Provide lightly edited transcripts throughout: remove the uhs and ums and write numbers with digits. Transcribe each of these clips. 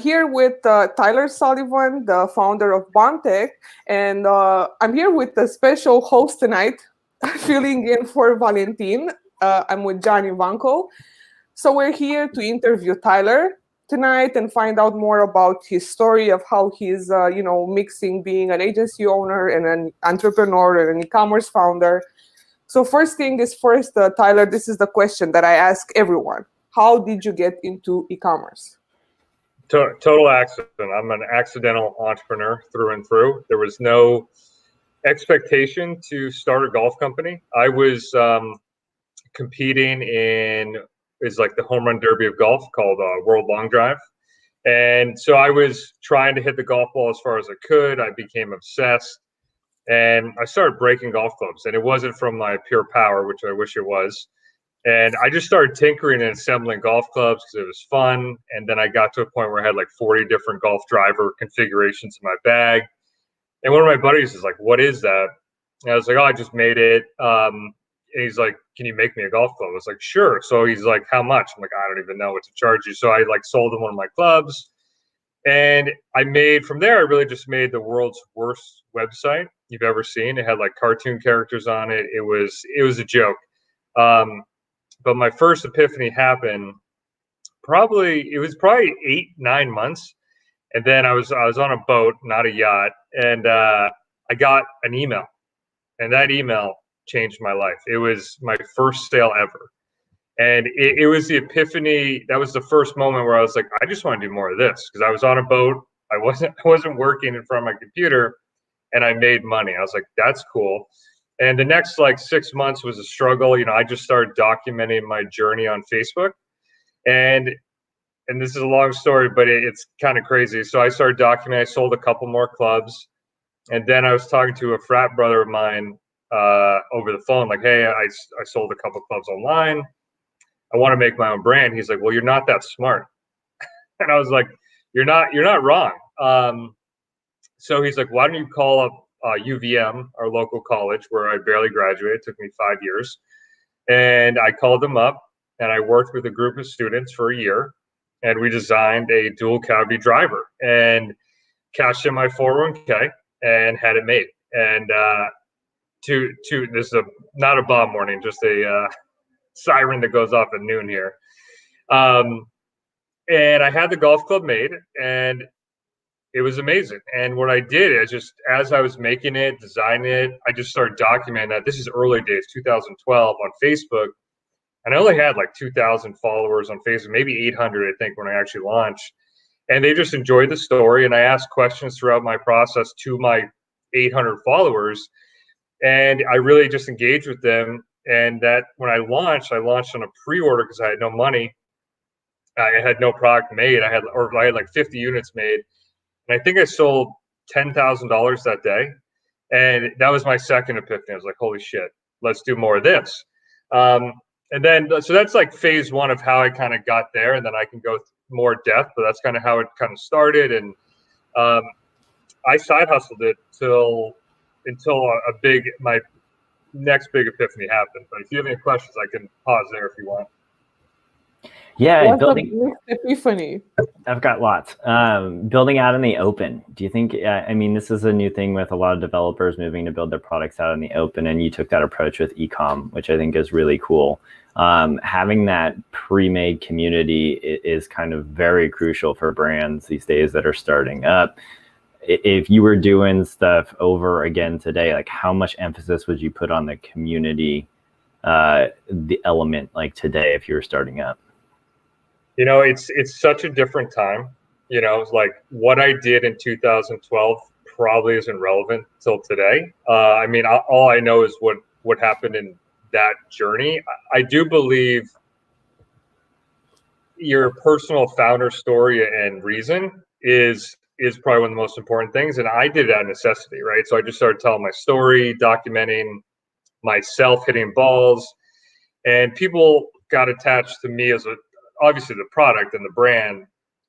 here with Tyler Sullivan, the founder of BombTech, and I'm here with a special host tonight, filling in for Valentin. I'm with Johnny Vanko. So we're here to interview Tyler tonight and find out more about his story of how he's, mixing being an agency owner and an entrepreneur and an e-commerce founder. So first thing is first, Tyler, this is the question that I ask everyone. How did you get into e-commerce? Total accident. I'm an accidental entrepreneur through and through. There was no expectation to start a golf company. I was competing in like the home run derby of golf called World Long Drive. And so I was trying to hit the golf ball as far as I could. I became obsessed and I started breaking golf clubs. And it wasn't from my pure power, which I wish it was. And I just started tinkering and assembling golf clubs because it was fun. And then I got to a point where I had like 40 different golf driver configurations in my bag. And one of my buddies is like, "What is that?" And I was like, "Oh, I just made it." And he's like, "Can you make me a golf club?" I was like, "Sure." So he's like, "How much?" I'm like, "I don't even know what to charge you." So I like sold him one of my clubs. And I made, from there, I really just made the world's worst website you've ever seen. It had like cartoon characters on it. It was a joke. But my first epiphany happened probably 8-9 months. And then I was on a boat, not a yacht, and I got an email. And that email changed my life. It was my first sale ever. And it was the epiphany. That was the first moment where I was like, I just want to do more of this, because I was on a boat. I wasn't working in front of my computer, and I made money. I was like, that's cool. And the next like 6 months was a struggle. I just started documenting my journey on Facebook. And this is a long story, but it's kind of crazy. So I started documenting. I sold a couple more clubs. And then I was talking to a frat brother of mine over the phone, like, "Hey, I sold a couple clubs online. I want to make my own brand." He's like, "Well, you're not that smart." And I was like, You're not wrong. So he's like, "Why don't you call up UVM, our local college, where I barely graduated. It took me 5 years." And I called them up, and I worked with a group of students for a year, and we designed a dual cavity driver and cashed in my 401k and had it made. And this is not a bomb warning, just a siren that goes off at noon here. And I had the golf club made, and it was amazing. And what I did is, just as I was making it, designing it, I just started documenting that. This is early days, 2012, on Facebook. And I only had like 2,000 followers on Facebook, maybe 800, I think, when I actually launched. And they just enjoyed the story. And I asked questions throughout my process to my 800 followers. And I really just engaged with them. And that when I launched on a pre-order because I had no money. I had no product made. I had like 50 units made. And I think I sold $10,000 that day. And that was my second epiphany. I was like, holy shit, let's do more of this. And then, so that's like phase one of how I kind of got there. And then I can go more depth, but that's kind of how it kind of started. And I side hustled it until my next big epiphany happened. But if you have any questions, I can pause there if you want. Yeah, What's the epiphany? I've got lots. Building out in the open. Do you think, I mean, this is a new thing with a lot of developers moving to build their products out in the open, and you took that approach with ecom, which I think is really cool. Having that pre-made community is kind of very crucial for brands these days that are starting up. If you were doing stuff over again today, like how much emphasis would you put on the community, the element like today if you were starting up? It's such a different time. It's like what I did in 2012 probably isn't relevant till today. I mean, all I know is what happened in that journey. I do believe your personal founder story and reason is probably one of the most important things. And I did it out of necessity, right? So I just started telling my story, documenting myself hitting balls, and people got attached to me as obviously the product and the brand,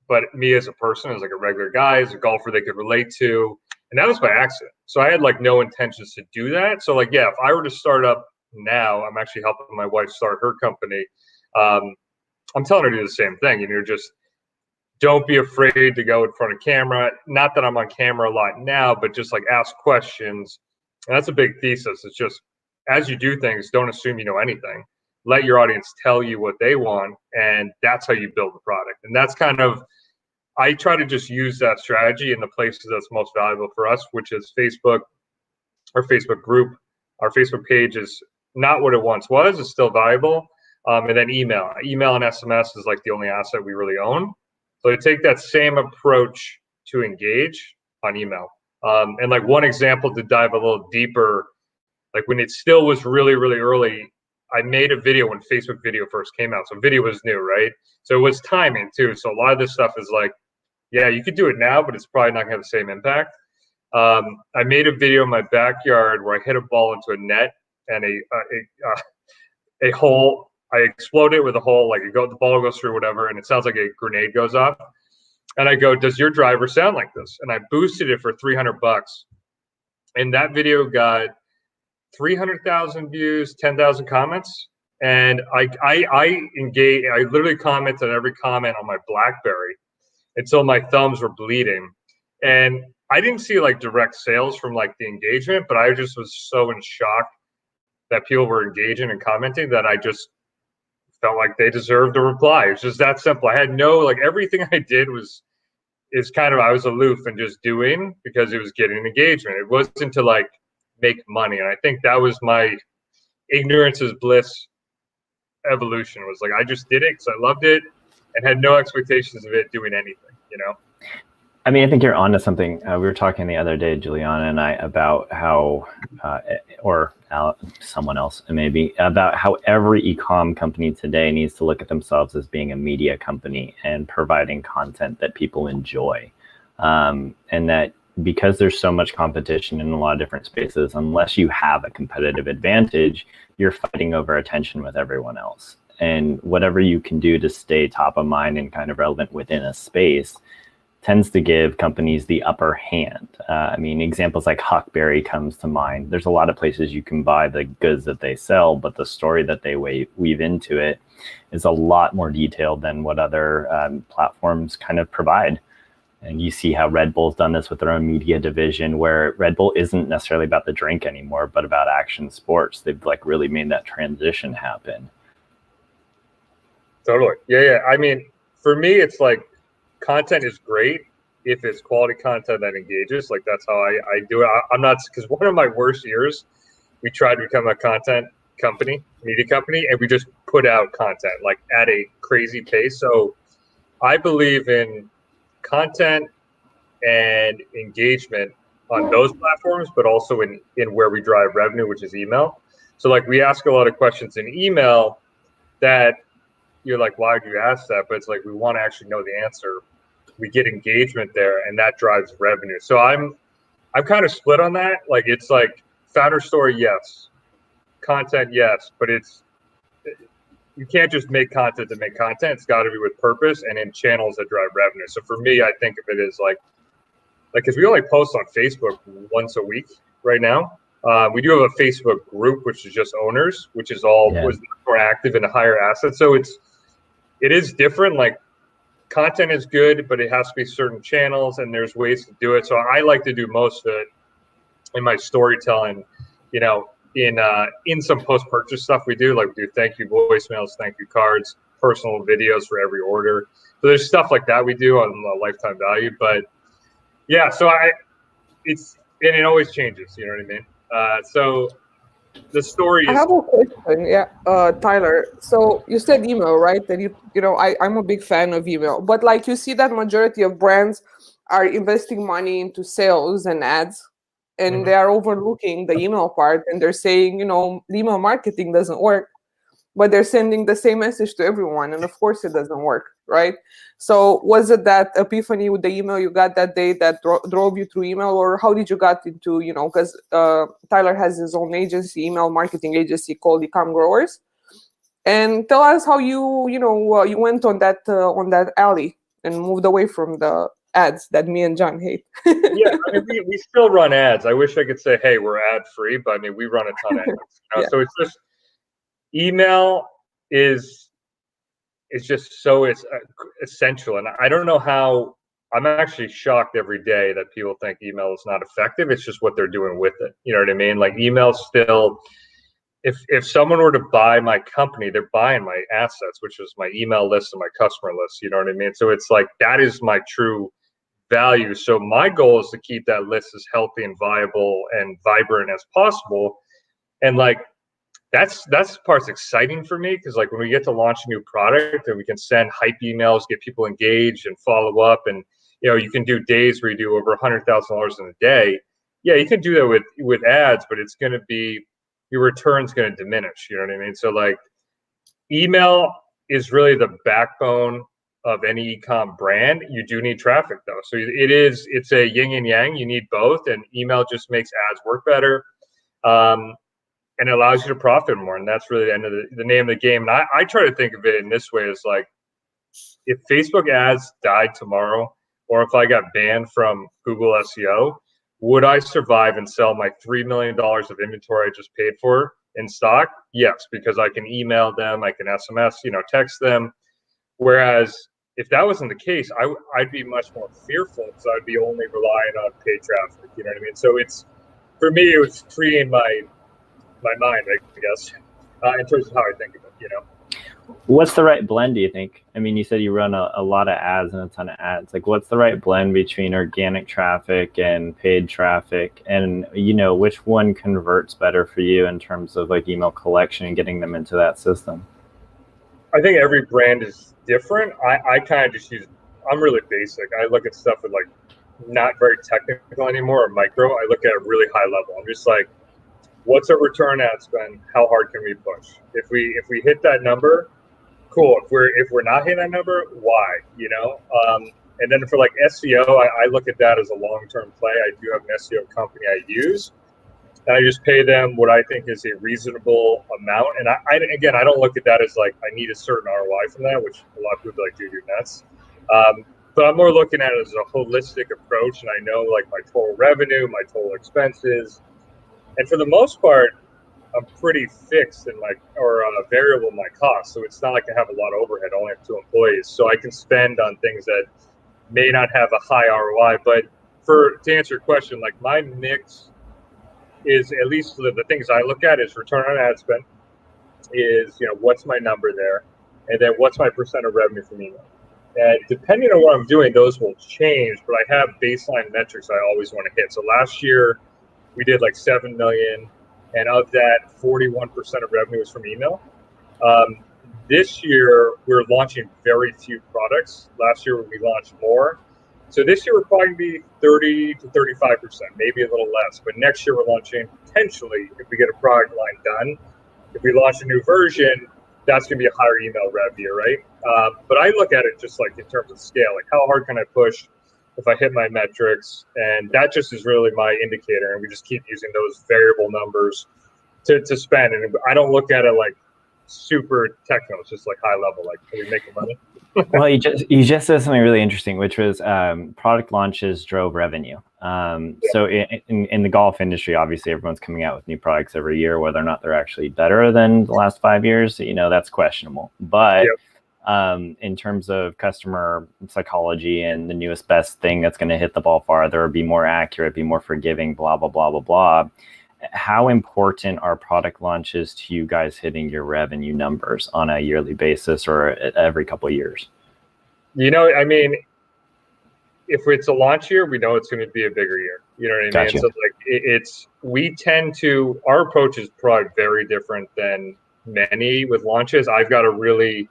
but me as a person, as like a regular guy, as a golfer they could relate to. And that was by accident. So I had like no intentions to do that. So like, yeah, if I were to start up now, I'm actually helping my wife start her company. I'm telling her to do the same thing. Just don't be afraid to go in front of camera. Not that I'm on camera a lot now, but just like ask questions. And that's a big thesis. It's just, as you do things, don't assume you know anything. Let your audience tell you what they want, and that's how you build the product. And that's kind of, I try to just use that strategy in the places that's most valuable for us, which is Facebook, our Facebook group. Our Facebook page is not what it once was. It's still valuable. And then email and SMS is like the only asset we really own. So I take that same approach to engage on email. And like one example to dive a little deeper, like when it still was really, really early, I made a video when Facebook video first came out. So video was new, right? So it was timing too. So a lot of this stuff is like, yeah, you could do it now, but it's probably not gonna have the same impact. I made a video in my backyard where I hit a ball into a net and a hole. I explode it with a hole, like the ball goes through whatever, and it sounds like a grenade goes off. And I go, does your driver sound like this? And I boosted it for $300. And that video got 300,000 views, 10,000 comments. And I engage, I literally commented on every comment on my BlackBerry until my thumbs were bleeding. And I didn't see like direct sales from like the engagement, but I just was so in shock that people were engaging and commenting that I just felt like they deserved a reply. It's just that simple. I had no, like everything I did is kind of, I was aloof and just doing because it was getting engagement. It wasn't to like make money. And I think that was my ignorance is bliss evolution, was like, I just did it because I loved it and had no expectations of it doing anything, you know? I mean, I think you're onto something. We were talking the other day, Juliana and I, about how, or someone else maybe, about how every e-com company today needs to look at themselves as being a media company and providing content that people enjoy. And that because there's so much competition in a lot of different spaces, unless you have a competitive advantage, you're fighting over attention with everyone else. And whatever you can do to stay top of mind and kind of relevant within a space tends to give companies the upper hand. I mean, examples like Huckberry comes to mind. There's a lot of places you can buy the goods that they sell, but the story that they weave into it is a lot more detailed than what other platforms kind of provide. And you see how Red Bull's done this with their own media division, where Red Bull isn't necessarily about the drink anymore, but about action sports. They've like really made that transition happen. Totally. Yeah. I mean, for me, it's like, content is great if it's quality content that engages. Like that's how I do it. I'm not, because one of my worst years, we tried to become a content company, media company, and we just put out content like at a crazy pace. So I believe in content and engagement on those platforms, but also in where we drive revenue, which is email. So like we ask a lot of questions in email that you're like, why would you ask that? But it's like, we want to actually know the answer. We get engagement there and that drives revenue. So I'm kind of split on that. Like, it's like founder story, yes. Content, yes. But you can't just make content to make content. It's got to be with purpose and in channels that drive revenue. So for me, I think of it as like, because we only post on Facebook once a week right now. We do have a Facebook group, which is just owners, which is all was more active in a higher asset. So it is different. Like content is good, but it has to be certain channels and there's ways to do it. So I like to do most of it in my storytelling, you know, in some post-purchase stuff we do, like we do thank you voicemails, thank you cards, personal videos for every order. So there's stuff like that we do on lifetime value. But yeah, so it always changes, you know what I mean? So the story is... I have a question, Tyler. So you said email, right? And you know, I'm a big fan of email, but like you see that majority of brands are investing money into sales and ads, and they are overlooking the email part, and they're saying, you know, email marketing doesn't work, but they're sending the same message to everyone, and of course it doesn't work, right? So was it that epiphany with the email you got that day that drove you through email, or how did you got into, you know, because Tyler has his own agency, email marketing agency called Ecom Growers, and tell us how you went on that alley and moved away from the ads that me and John hate. Yeah, I mean, we still run ads. I wish I could say, hey, we're ad free, but I mean, we run a ton of ads. You know? So it's just email is is just so essential. And I don't know how. I'm actually shocked every day that people think email is not effective. It's just what they're doing with it. You know what I mean? Like email still. If someone were to buy my company, they're buying my assets, which is my email list and my customer list. You know what I mean? So it's like that is my true value. So my goal is to keep that list as healthy and viable and vibrant as possible. And like that's the part's exciting for me, because like when we get to launch a new product and we can send hype emails, get people engaged and follow up, and you can do days where you do over $100,000 in a day. Yeah, you can do that with ads, but it's going to be, your return's going to diminish. You know what I mean? So like email is really the backbone of any e-com brand. You do need traffic though. So it's a yin and yang. You need both, and email just makes ads work better. And it allows you to profit more. And that's really the end of the name of the game. And I try to think of it in this way, is like, if Facebook ads died tomorrow, or if I got banned from Google SEO, would I survive and sell my $3 million of inventory I just paid for in stock? Yes, because I can email them, I can SMS, text them. Whereas if that wasn't the case, I'd be much more fearful, because I'd be only relying on paid traffic. You know what I mean? So for me, it was freeing my mind, I guess, in terms of how I think of it. What's the right blend, do you think? I mean, you said you run a lot of ads and a ton of ads. Like, what's the right blend between organic traffic and paid traffic? And, which one converts better for you in terms of like email collection and getting them into that system? I think every brand is different. I kind of just I'm really basic. I look at stuff with like not very technical anymore, or micro. I look at a really high level. I'm just like, what's our return ad spend? How hard can we push? If we hit that number, cool. If we're not hitting that number, why? And then for like SEO, I look at that as a long-term play. I do have an SEO company I use, and I just pay them what I think is a reasonable amount. And I don't look at that as like I need a certain ROI from that, which a lot of people like, dude, you're nuts. But I'm more looking at it as a holistic approach, and I know like my total revenue, my total expenses, and for the most part, I'm pretty fixed in variable in my costs. So it's not like I have a lot of overhead. I only have 2 employees, so I can spend on things that may not have a high ROI. But to answer your question, like my mix is, at least the things I look at, is return on ad spend, is what's my number there, and then what's my percent of revenue from email. And depending on what I'm doing, those will change. But I have baseline metrics I always want to hit. So last year we did like 7 million. And of that, 41% of revenue was from email. This year, we're launching very few products. Last year, we launched more. So this year, we're probably going to be 30 to 35%, maybe a little less. But next year, we're launching, potentially, if we get a product line done, if we launch a new version, that's going to be a higher email rev year, right? But I look at it just like in terms of scale. Like, how hard can I push if I hit my metrics? And that just is really my indicator. And we just keep using those variable numbers to spend. And I don't look at it like super technical. It's just like high level, like, are we making money? Well, you just said something really interesting, which was product launches drove revenue. So in the golf industry, obviously everyone's coming out with new products every year. Whether or not they're actually better than the last 5 years, that's questionable. But in terms of customer psychology and the newest best thing that's going to hit the ball farther, be more accurate, be more forgiving, blah, blah, blah, blah, blah. How important are product launches to you guys hitting your revenue numbers on a yearly basis or every couple of years? I mean, if it's a launch year, we know it's going to be a bigger year. You know what I mean? Gotcha. So our approach is probably very different than many with launches. I've got a really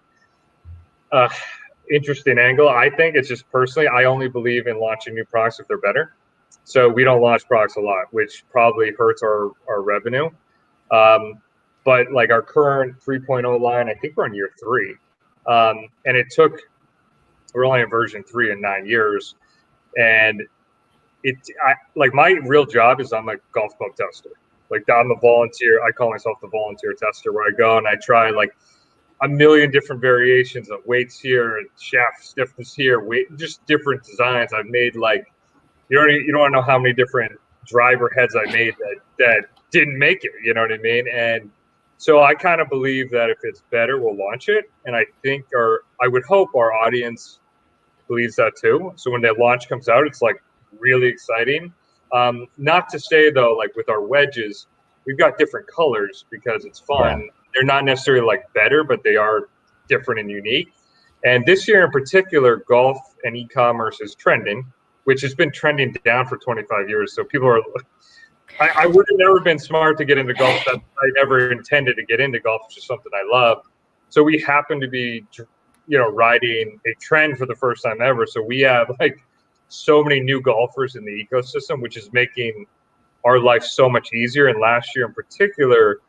interesting angle. I think it's just personally, I only believe in launching new products if they're better. So we don't launch products a lot, which probably hurts our revenue. But like our current 3.0 line, I think we're on year 3. And we're only in version 3 in 9 years. And my real job is I'm a golf club tester. Like I'm a volunteer. I call myself the volunteer tester, where I go and I try like a million different variations of weights here and shaft stiffness here, just different designs. I've made like, you don't want to know how many different driver heads I made that didn't make it. You know what I mean? And So I kind of believe that if it's better, we'll launch it. And I think I would hope our audience believes that too. So when the launch comes out, it's like really exciting. Not to say though, like with our wedges, we've got different colors because it's fun. Yeah. They're not necessarily like better, but they are different and unique. And this year in particular, golf and e-commerce is trending, which has been trending down for 25 years. So people are, I would have never been smart to get into golf. I never intended to get into golf. It's just something I love. So we happen to be, riding a trend for the first time ever. So we have like so many new golfers in the ecosystem, which is making our life so much easier. And last year in particular,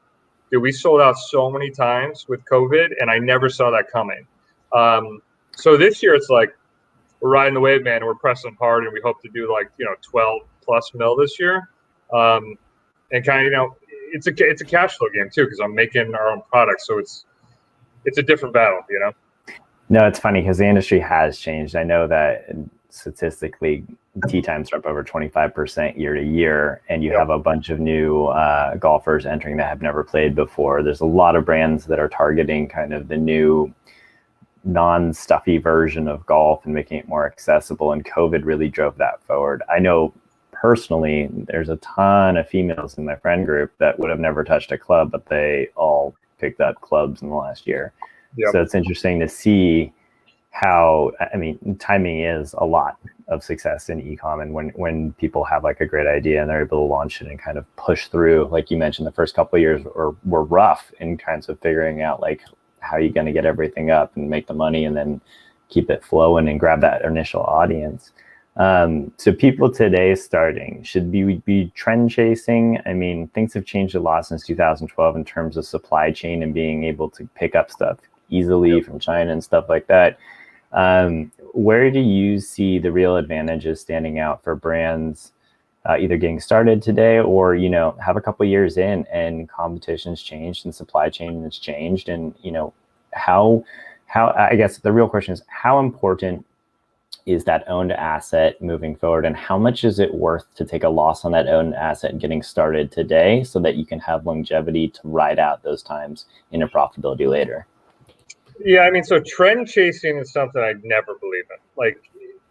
we sold out so many times with COVID, and I never saw that coming. So this year it's like we're riding the wave, man, and we're pressing hard, and we hope to do like 12 plus mil this year. And kind of it's a cash flow game too, because I'm making our own product, so it's a different battle, No, it's funny because the industry has changed. I know that statistically, tee times are up over 25% year to year, and you have a bunch of new golfers entering that have never played before. There's a lot of brands that are targeting kind of the new non-stuffy version of golf and making it more accessible, and COVID really drove that forward. I know personally, there's a ton of females in my friend group that would have never touched a club, but they all picked up clubs in the last year. Yep. So it's interesting to see how, timing is a lot of success in e-com, and when people have like a great idea and they're able to launch it and kind of push through, like you mentioned, the first couple of years were rough in kinds of figuring out like how you're going to get everything up and make the money and then keep it flowing and grab that initial audience. So people today starting, should we be trend chasing? Things have changed a lot since 2012 in terms of supply chain and being able to pick up stuff easily from China and stuff like that. Where do you see the real advantages standing out for brands either getting started today or, have a couple of years in and competition's changed and supply chain has changed? And, how I guess the real question is, how important is that owned asset moving forward, and how much is it worth to take a loss on that owned asset getting started today so that you can have longevity to ride out those times into profitability later? Yeah, so trend chasing is something I'd never believe in. Like,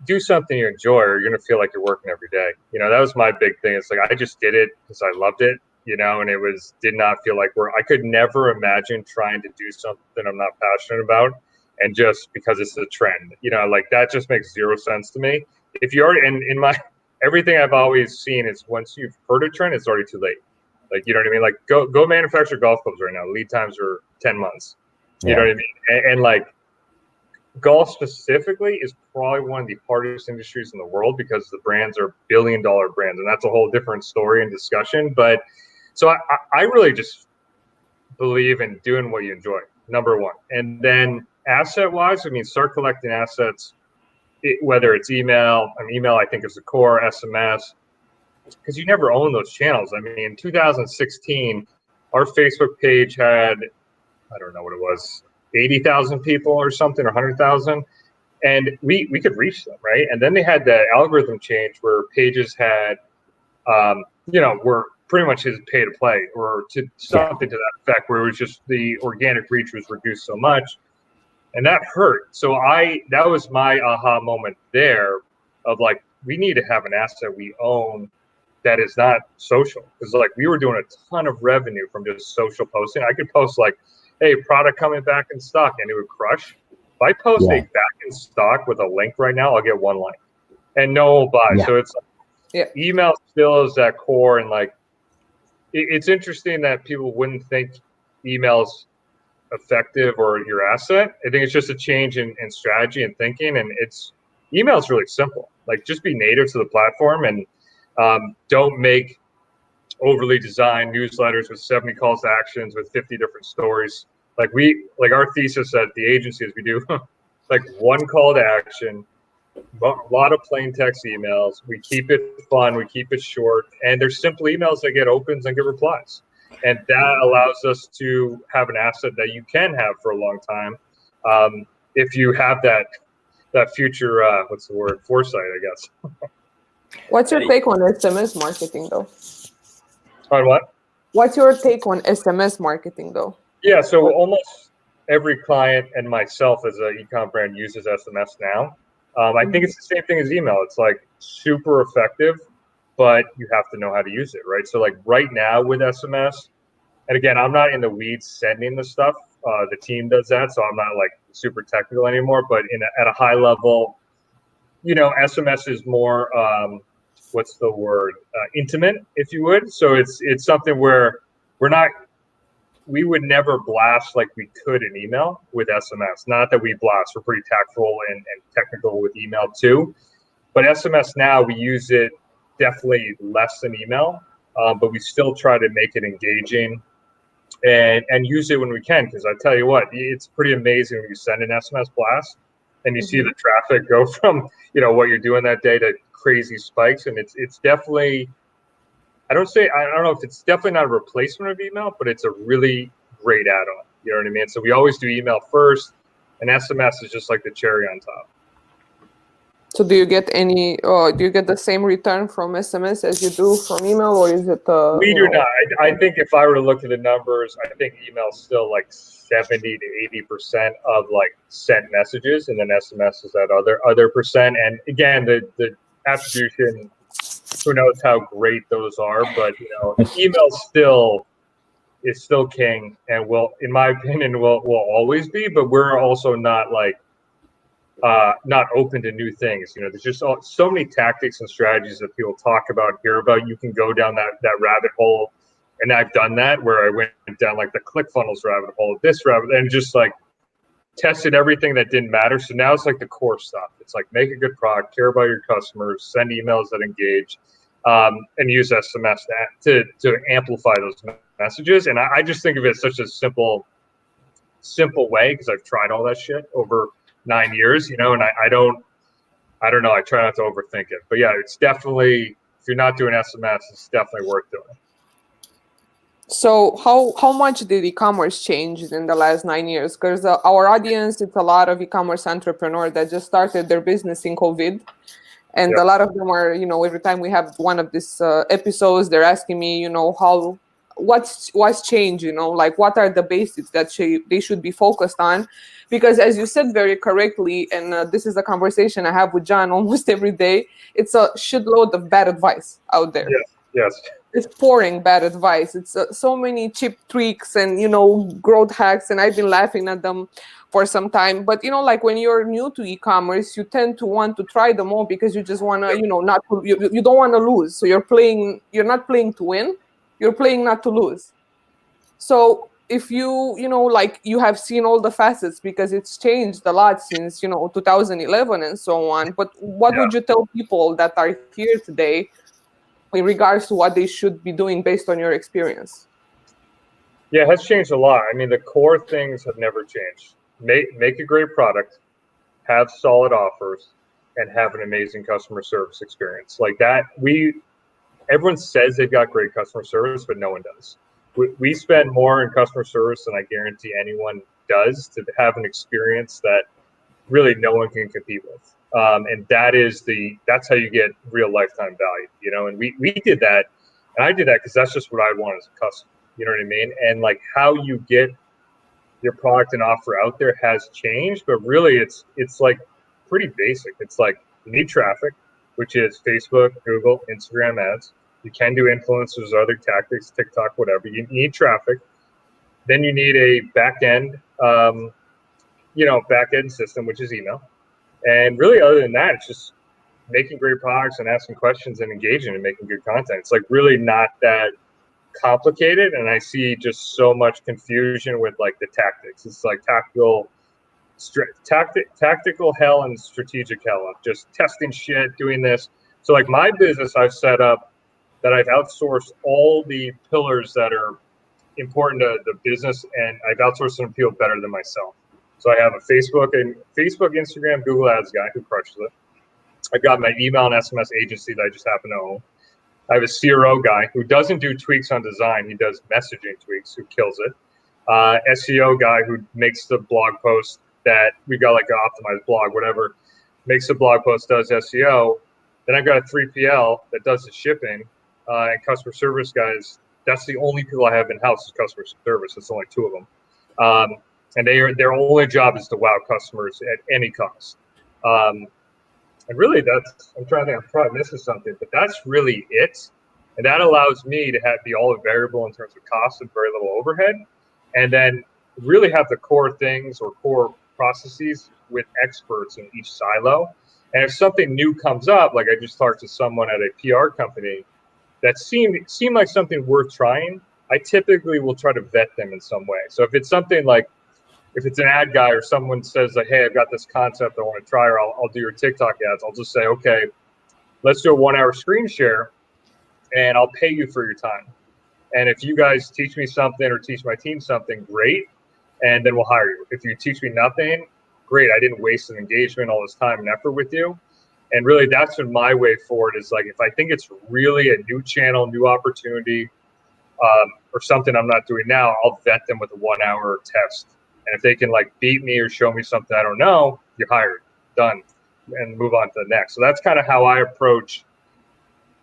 do something you enjoy, or you're going to feel like you're working every day. That was my big thing. It's like I just did it because I loved it, and it did not feel like work. I could never imagine trying to do something I'm not passionate about, and just because it's a trend, like that just makes zero sense to me. If you already, and in my everything I've always seen is once you've heard a trend, it's already too late. Like, you know what I mean? Like go manufacture golf clubs right now. Lead times are 10 months. You know what I mean? And like golf specifically is probably one of the hardest industries in the world because the brands are billion-dollar brands, and that's a whole different story and discussion. But so I really just believe in doing what you enjoy, number one. And then asset-wise, start collecting assets, whether it's email. Email I think is the core, SMS, because you never own those channels. In 2016, our Facebook page had, I don't know what it was, 80,000 people or something, or 100,000. And we could reach them, right? And then they had the algorithm change where pages had, were pretty much his pay to play or to something to that effect, where it was just the organic reach was reduced so much. And that hurt. So that was my aha moment there of like, we need to have an asset we own that is not social. Because like we were doing a ton of revenue from just social posting. I could post like, hey, product coming back in stock, and it would crush. If I post a back in stock with a link right now, I'll get one like, and no one will buy. So it's like, email still is that core. And like, it's interesting that people wouldn't think email's effective or your asset. I think it's just a change in strategy and thinking. And email is really simple. Like just be native to the platform, and don't make overly designed newsletters with 70 calls to actions with 50 different stories. Like our thesis at the agency is we do like one call to action, a lot of plain text emails. We keep it fun, we keep it short, and they're simple emails that get opens and get replies. And that allows us to have an asset that you can have for a long time. If you have that future, foresight, I guess. What's your take on SMS marketing though? On what? What's your take on SMS marketing, though? Yeah, so almost every client and myself as an e-com brand uses SMS now. I think it's the same thing as email. It's like super effective, but you have to know how to use it, right? So like right now with SMS, and again, I'm not in the weeds sending the stuff. The team does that, so I'm not like super technical anymore. But at a high level, SMS is more what's the word? Intimate, if you would. So it's something where we would never blast like we could in email with SMS. Not that we blast, we're pretty tactful and technical with email too. But SMS now, we use it definitely less than email, but we still try to make it engaging and use it when we can. Because I tell you what, it's pretty amazing when you send an SMS blast and you see the traffic go from what you're doing that day to crazy spikes, and it's definitely. I don't know if it's definitely not a replacement of email, but it's a really great add-on. You know what I mean? So we always do email first, and SMS is just like the cherry on top. So do you get the same return from SMS as you do from email, or is it? We do not. I think if I were to look at the numbers, I think email is still like 70 to 80% of like sent messages, and then SMS is that other percent. And again, the attribution. Who knows how great those are, but email is still king, and will, in my opinion, will always be. But we're also not like not open to new things. There's just so many tactics and strategies that people talk about, hear about. You can go down that rabbit hole, and I've done that where I went down like the ClickFunnels rabbit hole, this rabbit, and just like tested everything that didn't matter. So now it's like the core stuff. It's like make a good product, care about your customers, send emails that engage, and use SMS to amplify those messages. And I just think of it as such a simple way, because I've tried all that shit over 9 years, and I don't know. I try not to overthink it. But yeah, it's definitely, if you're not doing SMS, it's definitely worth doing. So how much did e-commerce change in the last 9 years? Because our audience, it's a lot of e-commerce entrepreneurs that just started their business in COVID. And a lot of them are, every time we have one of these episodes, they're asking me, what's changed, like what are the basics that they should be focused on? Because as you said very correctly, and this is a conversation I have with John almost every day, it's a shitload of bad advice out there. Yes. It's pouring bad advice. It's so many cheap tricks and, growth hacks, and I've been laughing at them for some time. But, like when you're new to e-commerce, you tend to want to try them all because you just want to, you don't want to lose. So you're not playing to win, you're playing not to lose. So if you have seen all the facets, because it's changed a lot since, 2011 and so on. But what would you tell people that are here today in regards to what they should be doing based on your experience? Yeah, it has changed a lot. I mean, the core things have never changed. Make a great product, have solid offers, and have an amazing customer service experience. Like that, everyone says they've got great customer service, but no one does. We spend more in customer service than I guarantee anyone does to have an experience that really no one can compete with. And that's how you get real lifetime value, and we did that, and I did that because that's just what I want as a customer, you know what I mean? And like how you get your product and offer out there has changed, but really it's like pretty basic. It's like you need traffic, which is Facebook, Google, Instagram ads. You can do influencers, other tactics, TikTok, whatever. You need traffic. Then you need a back end system, which is email. And really, other than that, it's just making great products and asking questions and engaging and making good content. It's like really not that complicated. And I see just so much confusion with like the tactics. It's like tactical hell and strategic hell of just testing shit, doing this. So like my business, I've set up that I've outsourced all the pillars that are important to the business, and I've outsourced them to people better than myself. So I have a Facebook, Instagram, Google Ads guy who crushes it. I've got my email and SMS agency that I just happen to own. I have a CRO guy who doesn't do tweaks on design. He does messaging tweaks, who kills it. SEO guy who makes the blog post that we got like an optimized blog, whatever, makes the blog post, does SEO. Then I've got a 3PL that does the shipping, and customer service guys that's the only people I have in house is customer service. It's only 2 of them, and their only job is to wow customers at any cost. And really, I'm trying to think. I'm probably missing something, but that's really it. And that allows me to be all the variable in terms of cost and very little overhead, and then really have the core things or core processes with experts in each silo. And if something new comes up, like I just talked to someone at a PR company that seemed like something worth trying, I typically will try to vet them in some way. So if it's something like, if it's an ad guy or someone says like, hey, I've got this concept I want to try, or I'll do your TikTok ads, I'll just say, okay, let's do a 1-hour screen share and I'll pay you for your time. And if you guys teach me something or teach my team something, great. And then we'll hire you. If you teach me nothing, great. I didn't waste an engagement, all this time and effort with you. And really, that's been my way forward, is like, if I think it's really a new channel, new opportunity, or something I'm not doing now, I'll vet them with a 1-hour test. And if they can like beat me or show me something I don't know, you're hired, done, and move on to the next. So that's kind of how I approach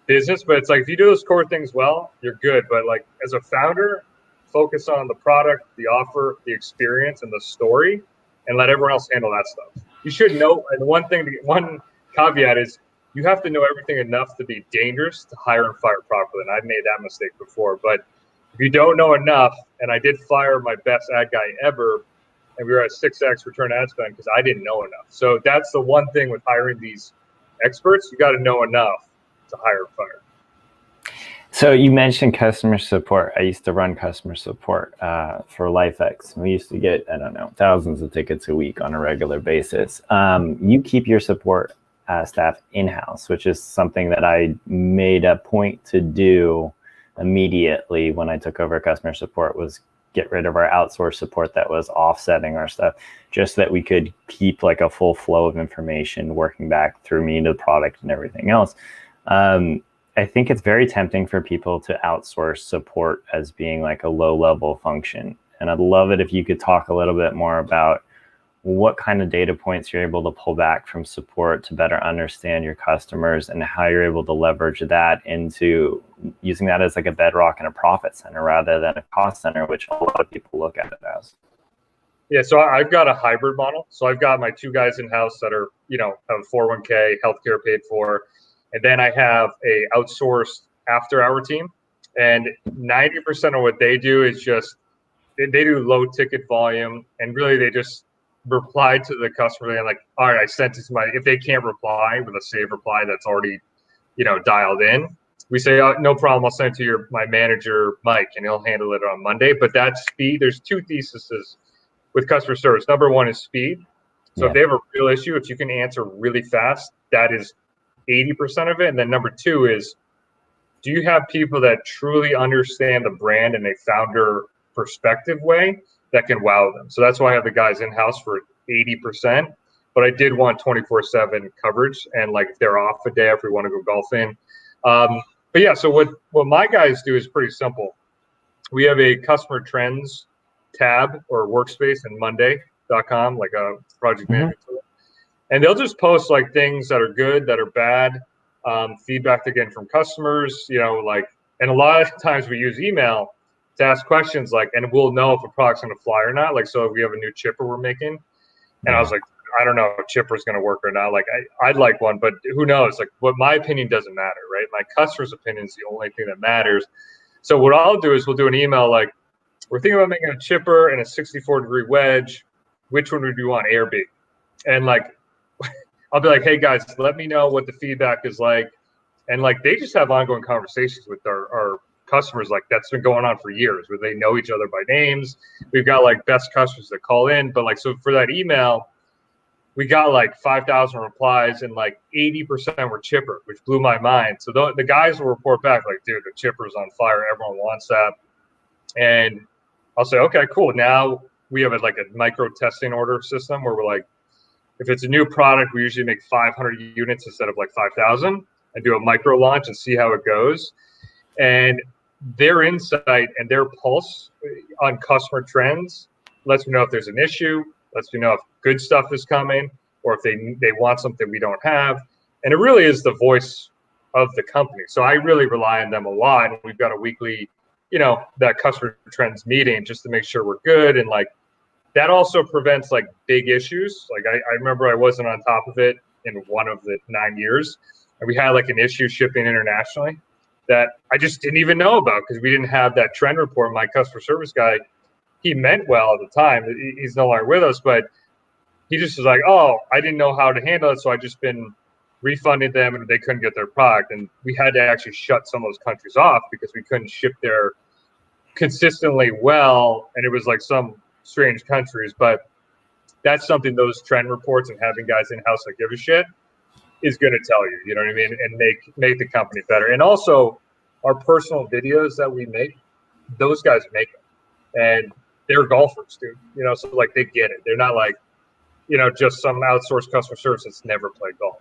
business. But it's like, if you do those core things well, you're good. But like as a founder, focus on the product, the offer, the experience, and the story, and let everyone else handle that stuff. You should know. And one caveat is you have to know everything enough to be dangerous to hire and fire properly. And I've made that mistake before. But if you don't know enough, and I did fire my best ad guy ever, and we were at 6x return ad spend because I didn't know enough. So that's the one thing with hiring these experts. You got to know enough to hire and fire. So you mentioned customer support. I used to run customer support for LifeX. We used to get, I don't know, thousands of tickets a week on a regular basis. You keep your support staff in-house, which is something that I made a point to do immediately when I took over customer support, was get rid of our outsourced support that was offsetting our stuff, just so that we could keep like a full flow of information working back through me to the product and everything else. I think it's very tempting for people to outsource support as being like a low level function. And I'd love it if you could talk a little bit more about what kind of data points you're able to pull back from support to better understand your customers, and how you're able to leverage that into using that as like a bedrock and a profit center rather than a cost center, which a lot of people look at it as. Yeah, so I've got a hybrid model. So I've got my 2 guys in-house that are, have a 401k, healthcare paid for. And then I have a outsourced after-hour team. And 90% of what they do is just, they do low ticket volume. And really, they just reply to the customer and like, all right, I sent it to if they can't reply with a saved reply that's already, dialed in, we say, oh, no problem, I'll send it to my manager, Mike, and he'll handle it on Monday. But that's speed. There's 2 theses with customer service. Number 1 is speed. So if they have a real issue, if you can answer really fast, that is 80% of it. And then number 2 is, do you have people that truly understand the brand in a founder perspective way that can wow them? So that's why I have the guys in-house for 80%, but I did want 24/7 coverage. And like, if they're off a day, if we want to go golfing. But yeah, so what my guys do is pretty simple. We have a customer trends tab or workspace in monday.com, like a project management tool. And they'll just post like things that are good, that are bad, feedback again from customers, and a lot of times we use email to ask questions like, and we'll know if a product's going to fly or not. Like, so if we have a new chipper we're making, and I was like, I don't know if chipper's going to work or not. Like, I'd like one, but who knows? Like, what my opinion doesn't matter, right? My customer's opinion is the only thing that matters. So what I'll do is we'll do an email like, we're thinking about making a chipper and a 64-degree wedge. Which one would you want, A or B? And like, I'll be like, hey guys, let me know what the feedback is like. And like, they just have ongoing conversations with our customers. Like, that's been going on for years, where they know each other by names. We've got like best customers that call in, but like, so for that email, we got like 5,000 replies, and like 80% were chipper, which blew my mind. So the guys will report back like, dude, the chipper's on fire. Everyone wants that. And I'll say, okay, cool. Now we have a micro testing order system where we're like, if it's a new product, we usually make 500 units instead of like 5,000, and do a micro launch and see how it goes. And their insight and their pulse on customer trends lets me know if there's an issue, lets me know if good stuff is coming, or if they want something we don't have. And it really is the voice of the company. So I really rely on them a lot. And we've got a weekly that customer trends meeting just to make sure we're good. And like, that also prevents like big issues. Like I remember I wasn't on top of it in one of the 9 years, and we had like an issue shipping internationally that I just didn't even know about because we didn't have that trend report. My customer service guy, he meant well at the time. He's no longer with us, but he just was like, oh, I didn't know how to handle it, so I just been refunding them and they couldn't get their product. And we had to actually shut some of those countries off because we couldn't ship there consistently well. And it was like some strange countries, but that's something those trend reports and having guys in-house that give a shit is going to tell you, you know what I mean? And make the company better. And also our personal videos that we make, those guys make them. And they're golfers, dude. So like they get it. They're not like, just some outsourced customer service that's never played golf,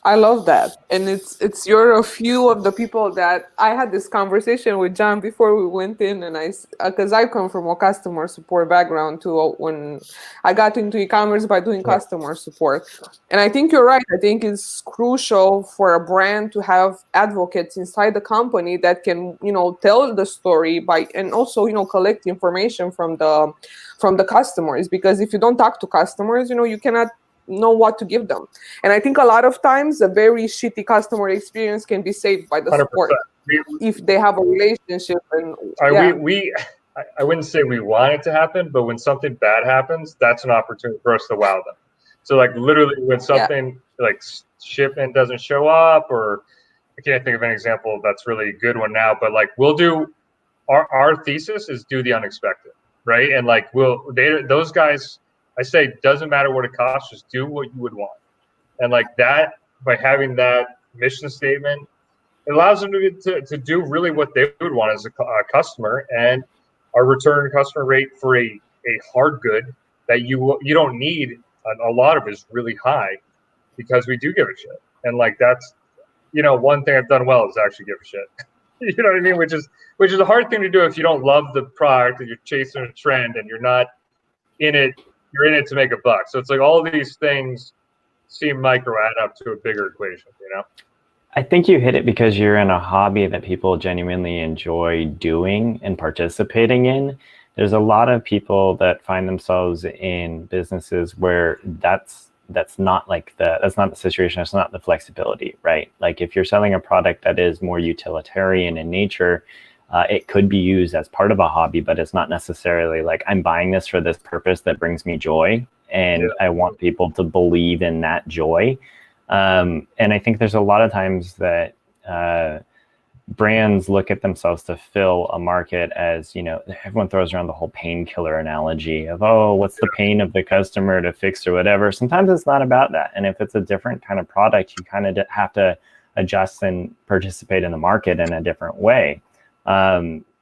I love that. And you're a few of the people that I had this conversation with John before we went in, and because I come from a customer support background too, when I got into e-commerce by doing customer support. And I think you're right. I think it's crucial for a brand to have advocates inside the company that can, tell the story and also, collect information from the customers, because if you don't talk to customers, you cannot know what to give them. And I think a lot of times a very shitty customer experience can be saved by the 100%. support if they have a relationship. And I wouldn't say we want it to happen, but when something bad happens, that's an opportunity for us to wow them. So like literally when something like shipment doesn't show up, or I can't think of an example that's really a good one now, but like we'll do our thesis is do the unexpected, right? And like those guys, I say, doesn't matter what it costs, just do what you would want. And like that, by having that mission statement, it allows them to do really what they would want as a customer. And our return customer rate for a hard good that you don't need a lot of is really high because we do give a shit. And like that's, one thing I've done well is actually give a shit. You know what I mean? Which is a hard thing to do if you don't love the product and you're chasing a trend and you're not in it. You're in it to make a buck. So it's like all of these things seem micro add up to a bigger equation, I think you hit it because you're in a hobby that people genuinely enjoy doing and participating in. There's a lot of people that find themselves in businesses where that's not that's not the situation. That's not the flexibility, right? Like if you're selling a product that is more utilitarian in nature, it could be used as part of a hobby, but it's not necessarily like I'm buying this for this purpose that brings me joy. And I want people to believe in that joy. And I think there's a lot of times that brands look at themselves to fill a market as, everyone throws around the whole painkiller analogy of, oh, what's the pain of the customer to fix or whatever. Sometimes it's not about that. And if it's a different kind of product, you kind of have to adjust and participate in the market in a different way.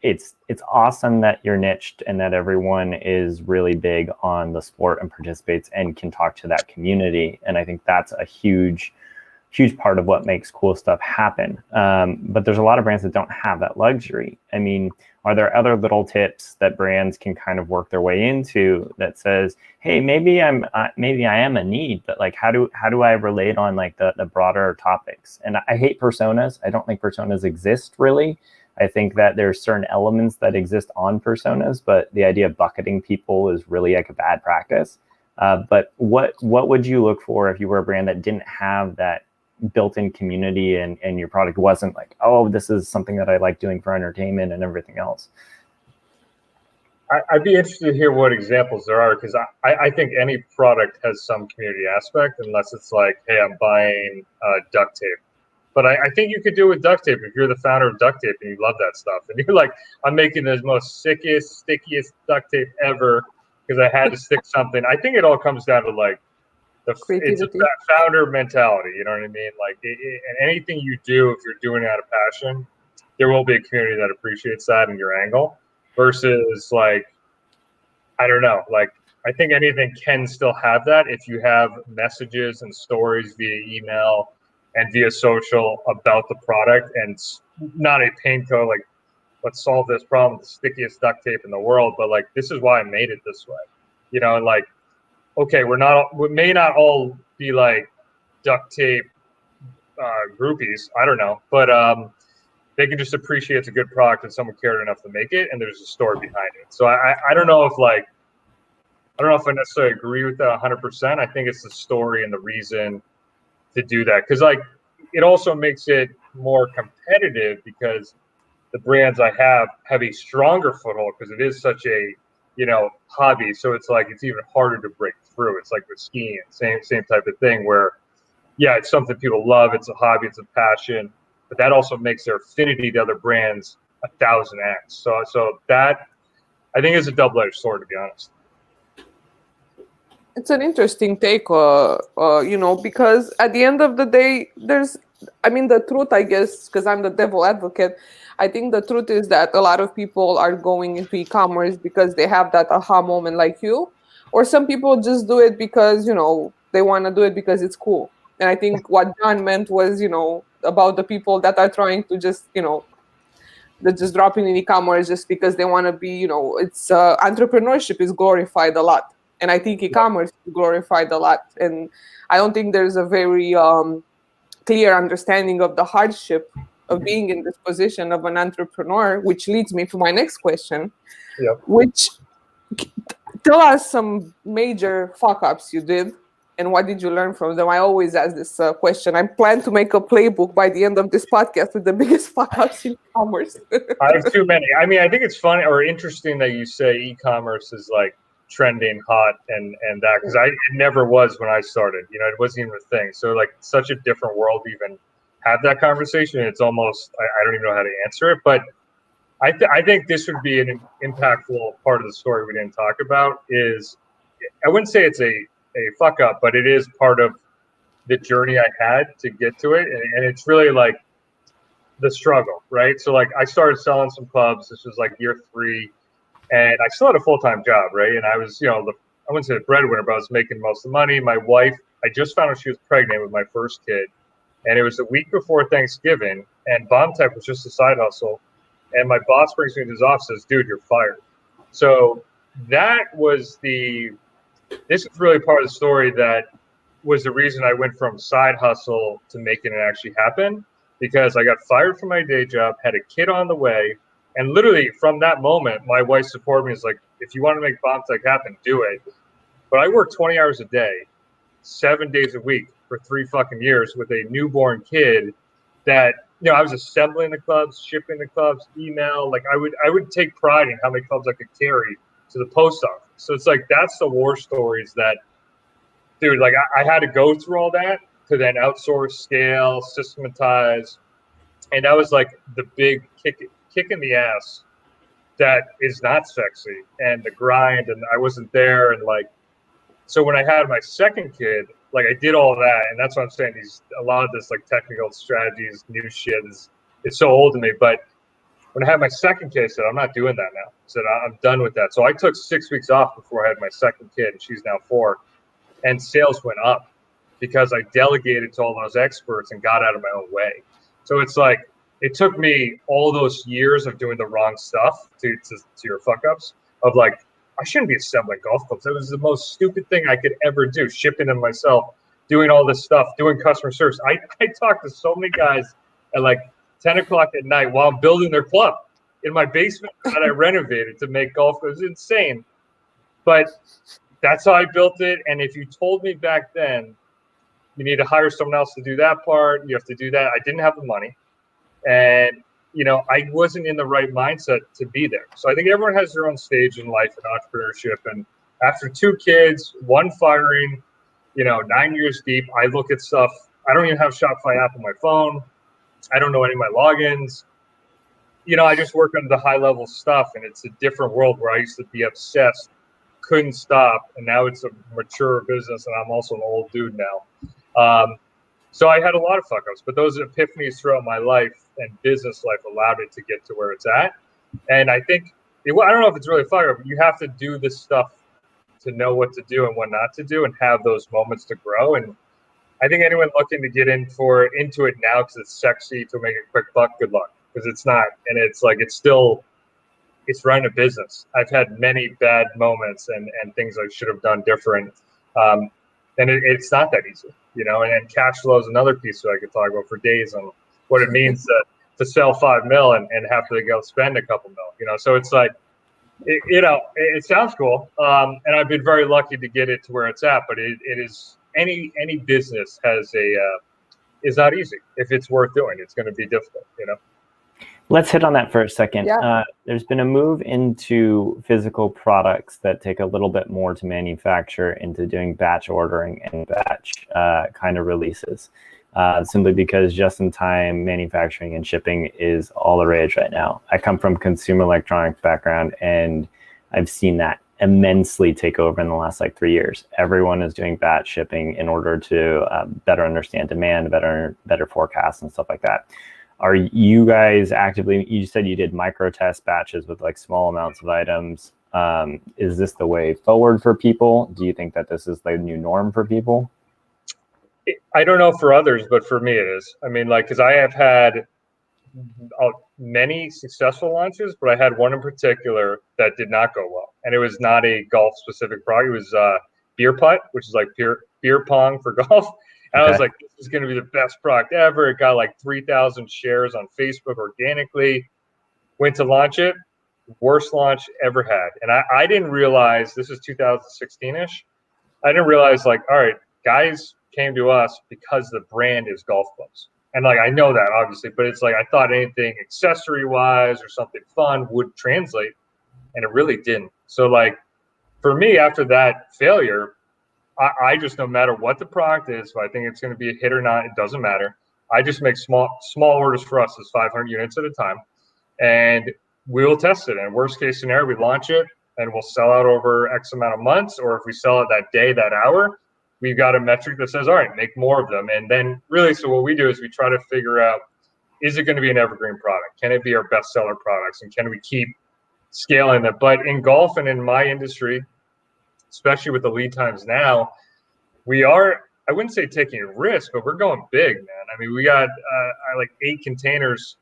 It's awesome that you're niched and that everyone is really big on the sport and participates and can talk to that community. And I think that's a huge part of what makes cool stuff happen. But there's a lot of brands that don't have that luxury. I mean, are there other little tips that brands can kind of work their way into that says, hey, maybe I am a need, but like, how do I relate on like the broader topics? And I hate personas. I don't think personas exist really. I think that there's certain elements that exist on personas, but the idea of bucketing people is really like a bad practice. But what would you look for if you were a brand that didn't have that built-in community and your product wasn't like, oh, this is something that I like doing for entertainment and everything else? I'd be interested to hear what examples there are, because I think any product has some community aspect, unless it's like, hey, I'm buying duct tape. But I think you could do it with duct tape if you're the founder of duct tape and you love that stuff. And you're like, I'm making the most sickest, stickiest duct tape ever because I had to stick something. I think it all comes down to like it's a founder mentality. You know what I mean? Like, and anything you do, if you're doing it out of passion, there will be a community that appreciates that and your angle. Versus like, I don't know, like I think anything can still have that if you have messages and stories via email and via social about the product, and not a pain code like, let's solve this problem with the stickiest duct tape in the world, but like, this is why I made it this way, and like, okay, we may not all be like duct tape groupies, I don't know, but they can just appreciate it's a good product and someone cared enough to make it, and there's a story behind it. So I don't know if I necessarily agree with that 100%. I think it's the story and the reason to do that, because like it also makes it more competitive because the brands I have a stronger foothold because it is such a hobby. So it's like it's even harder to break through. It's like with skiing, same type of thing where it's something people love. It's a hobby. It's a passion. But that also makes their affinity to other brands 1,000x. So that I think is a double-edged sword, to be honest. It's an interesting take, because at the end of the day, the truth, I guess, because I'm the devil advocate, I think the truth is that a lot of people are going into e-commerce because they have that aha moment like you, or some people just do it because, they want to do it because it's cool. And I think what John meant was, about the people that are trying to just, they're just dropping in e-commerce just because they want to be, it's entrepreneurship is glorified a lot. And I think e-commerce is glorified a lot. And I don't think there's a very clear understanding of the hardship of being in this position of an entrepreneur, which leads me to my next question, which tell us some major fuck-ups you did and what did you learn from them? I always ask this question. I plan to make a playbook by the end of this podcast with the biggest fuck-ups in e-commerce. I have too many. I mean, I think it's funny or interesting that you say e-commerce is like trending hot and that, because it never was when I started. It wasn't even a thing. So like such a different world to even have that conversation. It's almost I don't even know how to answer it. But I think this would be an impactful part of the story we didn't talk about. Is I wouldn't say it's a fuck up, but it is part of the journey I had to get to it, and it's really like the struggle, right? So like I started selling some clubs. This was like year 3, and I still had a full-time job, right? And I was, I wouldn't say the breadwinner, but I was making most of the money. My wife, I just found out she was pregnant with my first kid, and it was a week before Thanksgiving, and BombTech was just a side hustle. And my boss brings me to his office and says, dude, you're fired. So that was this is really part of the story that was the reason I went from side hustle to making it actually happen, because I got fired from my day job, had a kid on the way. And literally from that moment, my wife supported me. It's like, if you want to make BombTech happen, do it. But I worked 20 hours a day, 7 days a week for 3 fucking years with a newborn kid that, I was assembling the clubs, shipping the clubs, email. Like I would take pride in how many clubs I could carry to the post office. So it's like, that's the war stories that, dude, like I had to go through all that to then outsource, scale, systematize. And that was like the big kick in the ass that is not sexy, and the grind, and I wasn't there. And like, so when I had my second kid, like I did all that, and that's what I'm saying. A lot of this like technical strategies, new shit it's so old to me. But when I had my second kid, I said, I'm not doing that now. I said, I'm done with that. So I took 6 weeks off before I had my second kid, and she's now 4. And sales went up because I delegated to all those experts and got out of my own way. So it's like, it took me all those years of doing the wrong stuff to your fuck ups of like, I shouldn't be assembling golf clubs. That was the most stupid thing I could ever do, shipping them myself, doing all this stuff, doing customer service. I talked to so many guys at like 10 o'clock at night while I'm building their club in my basement that I renovated to make golf clubs. It was insane. But that's how I built it. And if you told me back then, you need to hire someone else to do that part, you have to do that, I didn't have the money. And, I wasn't in the right mindset to be there. So I think everyone has their own stage in life and entrepreneurship. And after 2 kids, 1 firing, 9 years deep, I look at stuff. I don't even have Shopify app on my phone. I don't know any of my logins. I just work on the high level stuff, and it's a different world where I used to be obsessed, couldn't stop. And now it's a mature business, and I'm also an old dude now. So I had a lot of fuck ups, but those epiphanies throughout my life and business life allowed it to get to where it's at. And I think, I don't know if it's really a fuck up, but you have to do this stuff to know what to do and what not to do and have those moments to grow. And I think anyone looking to get into it now because it's sexy to make a quick buck, good luck, because it's not. And it's like, it's running a business. I've had many bad moments and things I should have done different. And it's not that easy, and cash flow is another piece that I could talk about for days on what it means to sell 5 mil and have to go spend a couple mil, you know? So it's like, it sounds cool. And I've been very lucky to get it to where it's at, but it is any business is not easy. If it's worth doing, it's going to be difficult, you know? Let's hit on that for a second. Yeah. There's been a move into physical products that take a little bit more to manufacture into doing batch ordering and batch kind of releases, simply because just-in-time manufacturing and shipping is all the rage right now. I come from consumer electronics background, and I've seen that immensely take over in the last 3 years. Everyone is doing batch shipping in order to better understand demand, better forecasts and stuff like that. Are you guys actively, you said you did micro test batches with small amounts of items. Is this the way forward for people? Do you think that this is the new norm for people? I don't know for others, but for me it is. I mean, because I have had many successful launches, but I had one in particular that did not go well. And it was not a golf specific product. It was beer putt, which is like beer pong for golf. And I was like, this is going to be the best product ever. It got 3,000 shares on Facebook organically. Went to launch it. Worst launch ever had. And I didn't realize, this is 2016-ish. I didn't realize all right, guys came to us because the brand is golf clubs. And I know that obviously, but it's I thought anything accessory wise or something fun would translate, and it really didn't. So for me, after that failure, I just, no matter what the product is, if I think it's going to be a hit or not, it doesn't matter. I just make small orders for us as 500 units at a time, and we'll test it. And worst case scenario, we launch it and we'll sell out over X amount of months. Or if we sell it that day, that hour, we've got a metric that says, all right, make more of them. And then really, so what we do is we try to figure out, is it going to be an evergreen product? Can it be our bestseller products? And can we keep scaling them? But in golf and in my industry, especially with the lead times now, we are, I wouldn't say taking a risk, but we're going big, man. I mean, we got 8 containers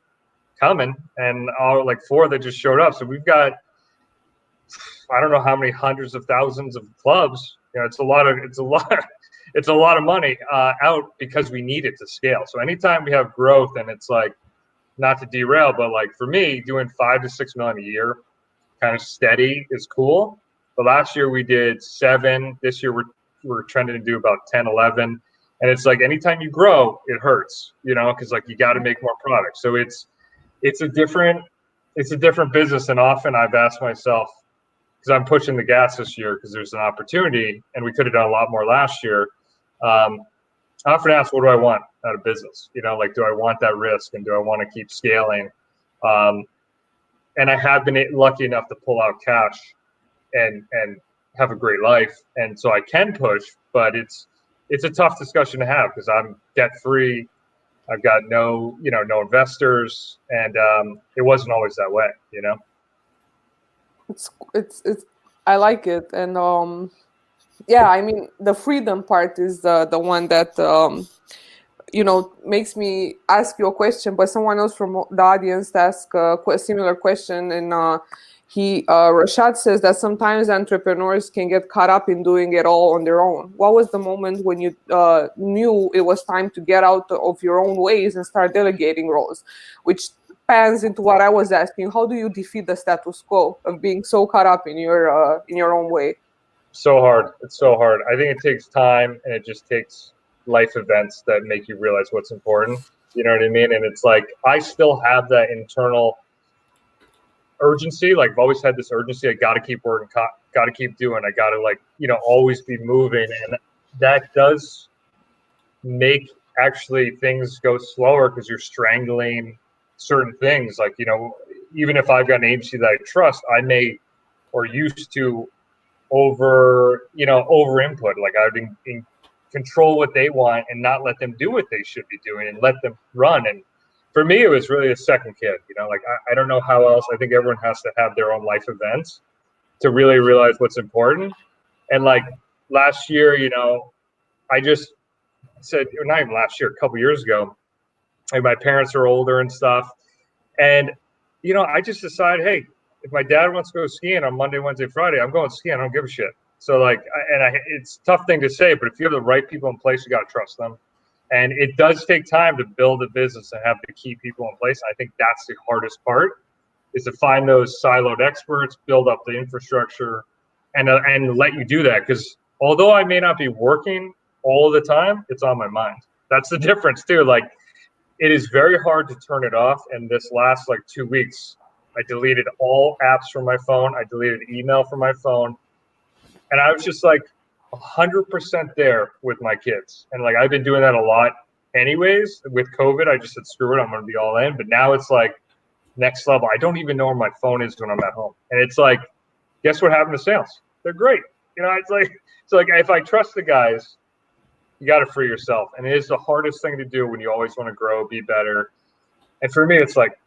coming, and all 4 that just showed up. So we've got, I don't know how many hundreds of thousands of clubs. It's a lot of money out because we need it to scale. So anytime we have growth, and it's not to derail, but for me, doing 5 to 6 million a year, kind of steady, is cool. But last year we did 7. This year we're trending to do about 10, 11. And it's anytime you grow, it hurts, because you got to make more products. So it's a different business. And often I've asked myself, because I'm pushing the gas this year because there's an opportunity, and we could have done a lot more last year. I often ask, what do I want out of business? Do I want that risk, and do I want to keep scaling? And I have been lucky enough to pull out cash and have a great life, and so I can push. But it's a tough discussion to have because I'm debt free. I've got no investors, and it wasn't always that way, It's I like it, and yeah, I mean, the freedom part is the one that makes me ask you a question, but someone else from the audience asked a similar question, and Rashad says that sometimes entrepreneurs can get caught up in doing it all on their own. What was the moment when you knew it was time to get out of your own ways and start delegating roles, which pans into what I was asking? How do you defeat the status quo of being so caught up in your own way? So hard. It's so hard. I think it takes time, and it just takes life events that make you realize what's important. You know what I mean? And it's I still have that internal urgency. I've always had this urgency. I got to keep working, got to keep doing. I got to always be moving, and that does make actually things go slower because you're strangling certain things. Even if I've got an agency that I trust, I may or used to over input. I would control what they want and not let them do what they should be doing and let them run. And for me, it was really a second kid. I don't know how else. I think everyone has to have their own life events to really realize what's important. And last year, I just said, or not even last year, a couple years ago, my parents are older and stuff. And, I just decided, hey, if my dad wants to go skiing on Monday, Wednesday, Friday, I'm going skiing. I don't give a shit. So it's a tough thing to say, but if you have the right people in place, you got to trust them. And it does take time to build a business and have the key people in place. I think that's the hardest part, is to find those siloed experts, build up the infrastructure, and let you do that. Because although I may not be working all the time, it's on my mind. That's the difference too. Like, it is very hard to turn it off. And this last like 2 weeks, I deleted all apps from my phone. I deleted email from my phone. And I was just like 100% there with my kids. And like, I've been doing that a lot anyways. With COVID, I just said, screw it, I'm going to be all in. But now it's like next level. I don't even know where my phone is when I'm at home. And it's like, guess what happened to sales? They're great. You know, it's like if I trust the guys, you got to free yourself. And it is the hardest thing to do when you always want to grow, be better. And for me, it's like,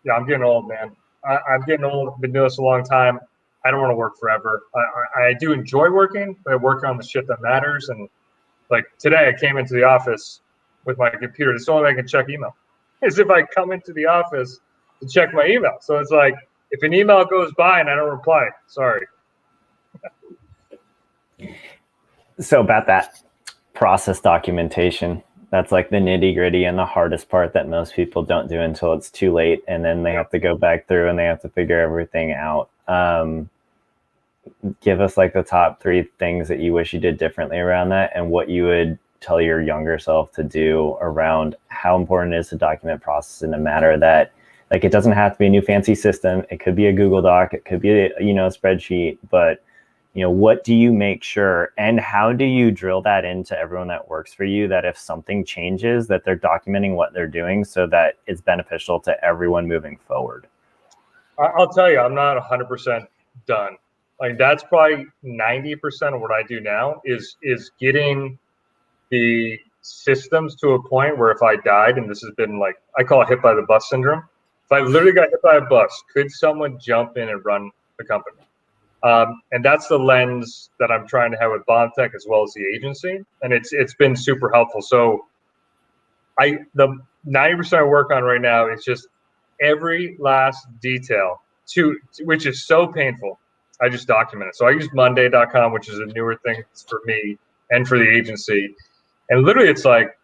yeah, I'm getting old, man. I'm getting old. I've been doing this a long time. I don't want to work forever. I do enjoy working, but I work on the shit that matters. And like today, I came into the office with my computer. It's the only way I can check email. Is if I come into the office to check my email. So it's like, if an email goes by and I don't reply, sorry. So about that process documentation, that's like the nitty gritty and the hardest part that most people don't do until it's too late. And then they have to go back through and they have to figure everything out. Give us like the top 3 things that you wish you did differently around that, and what you would tell your younger self to do around how important it is to document process in a matter that, like, it doesn't have to be a new fancy system. It could be a Google Doc. It could be a spreadsheet, but what do you make sure, and how do you drill that into everyone that works for you, that if something changes, that they're documenting what they're doing so that it's beneficial to everyone moving forward? I'll tell you, I'm not 100% done. Like, that's probably 90% of what I do now is getting the systems to a point where if I died, and this has been like, I call it hit by the bus syndrome. If I literally got hit by a bus, could someone jump in and run the company? And that's the lens that I'm trying to have with BombTech as well as the agency. And it's been super helpful. So the 90% I work on right now is just every last detail, which is so painful. I just document it. So I use Monday.com, which is a newer thing for me and for the agency. And literally, it's like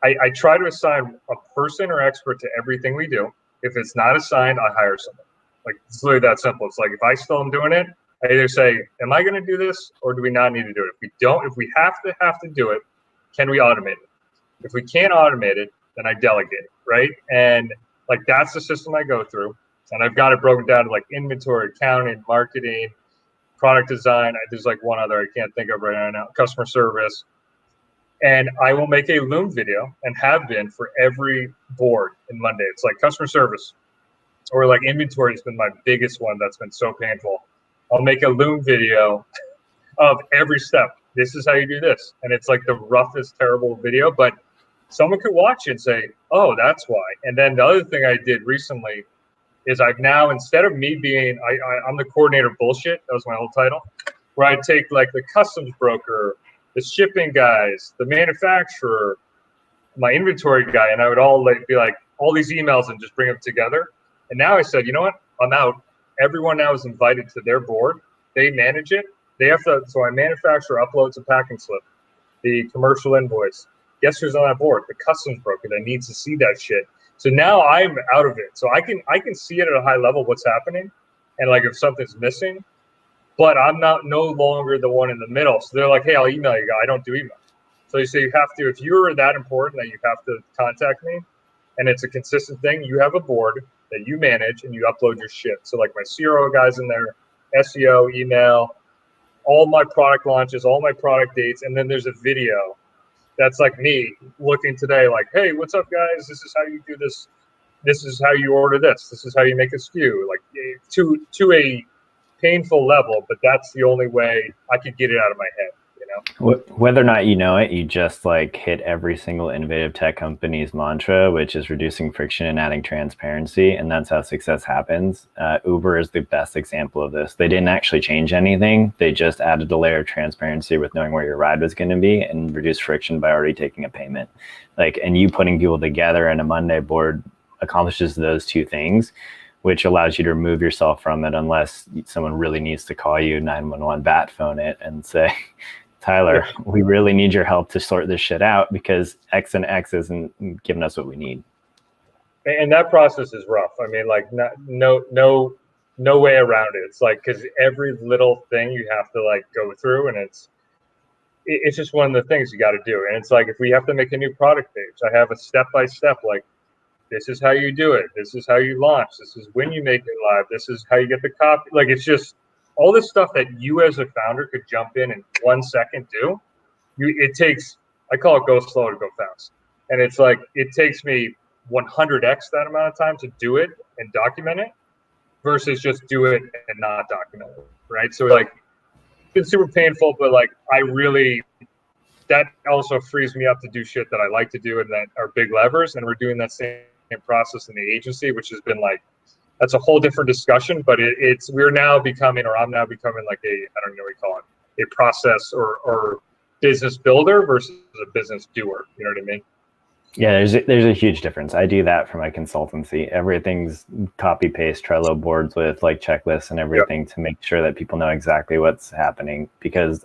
I try to assign a person or expert to everything we do. If it's not assigned, I hire someone. Like, it's literally that simple. It's like, if I still am doing it, I either say, am I going to do this, or do we not need to do it? If we have to do it, can we automate it? If we can't automate it, then I delegate it, right? And like, that's the system I go through. And I've got it broken down to like inventory, accounting, marketing, product design. There's like one other I can't think of right now, customer service. And I will make a Loom video, and have been for every board in Monday. It's like customer service, or like inventory has been my biggest one that's been so painful. I'll make a Loom video of every step. This is how you do this. And it's like the roughest, terrible video, but someone could watch it and say, oh, that's why. And then the other thing I did recently is I've now, instead of me being, I'm the coordinator of bullshit, that was my old title, where I'd take like the customs broker, the shipping guys, the manufacturer, my inventory guy, and I would all be like all these emails and just bring them together. And now I said, you know what? I'm out. Everyone now is invited to their board. They manage it. They have to. So my manufacturer uploads a packing slip, the commercial invoice. Guess who's on that board? The customs broker that needs to see that shit. So now I'm out of it. So I can see it at a high level what's happening, and like if something's missing, but I'm no longer the one in the middle. So they're like, hey, I'll email you. I don't do email. So you say you have to, if you're that important that you have to contact me, and it's a consistent thing, you have a board that you manage and you upload your shit. So like my CRO guys in there, SEO, email, all my product launches, all my product dates, and then there's a video that's like me looking today, like, hey, what's up, guys? This is how you do this. This is how you order this. This is how you make a SKU. Like to a painful level, but that's the only way I could get it out of my head. Whether or not you know it, you just like hit every single innovative tech company's mantra, which is reducing friction and adding transparency. And that's how success happens. Uber is the best example of this. They didn't actually change anything. They just added a layer of transparency with knowing where your ride was going to be, and reduced friction by already taking a payment. And you putting people together in a Monday board accomplishes those two things, which allows you to remove yourself from it unless someone really needs to call you 911 bat phone it and say, Tyler, we really need your help to sort this shit out because X and X isn't giving us what we need. And that process is rough. I mean, like, no way around it. It's like, because every little thing you have to like go through, and it's just one of the things you got to do. And it's like, if we have to make a new product page, I have a step-by-step, like, this is how you do it. This is how you launch. This is when you make it live. This is how you get the copy. Like, it's just all this stuff that you as a founder could jump in 1 second do. It takes, I call it go slow to go fast. And it's like, it takes me 100x that amount of time to do it and document it versus just do it and not document it, right? So like, it's been super painful, but like, that also frees me up to do shit that I like to do and that are big levers. And we're doing that same process in the agency, which has been like, that's a whole different discussion, but I'm now becoming like I don't know what you call it, a process or business builder versus a business doer. You know what I mean? Yeah, there's a huge difference. I do that for my consultancy. Everything's copy paste Trello boards with like checklists and everything to make sure that people know exactly what's happening, because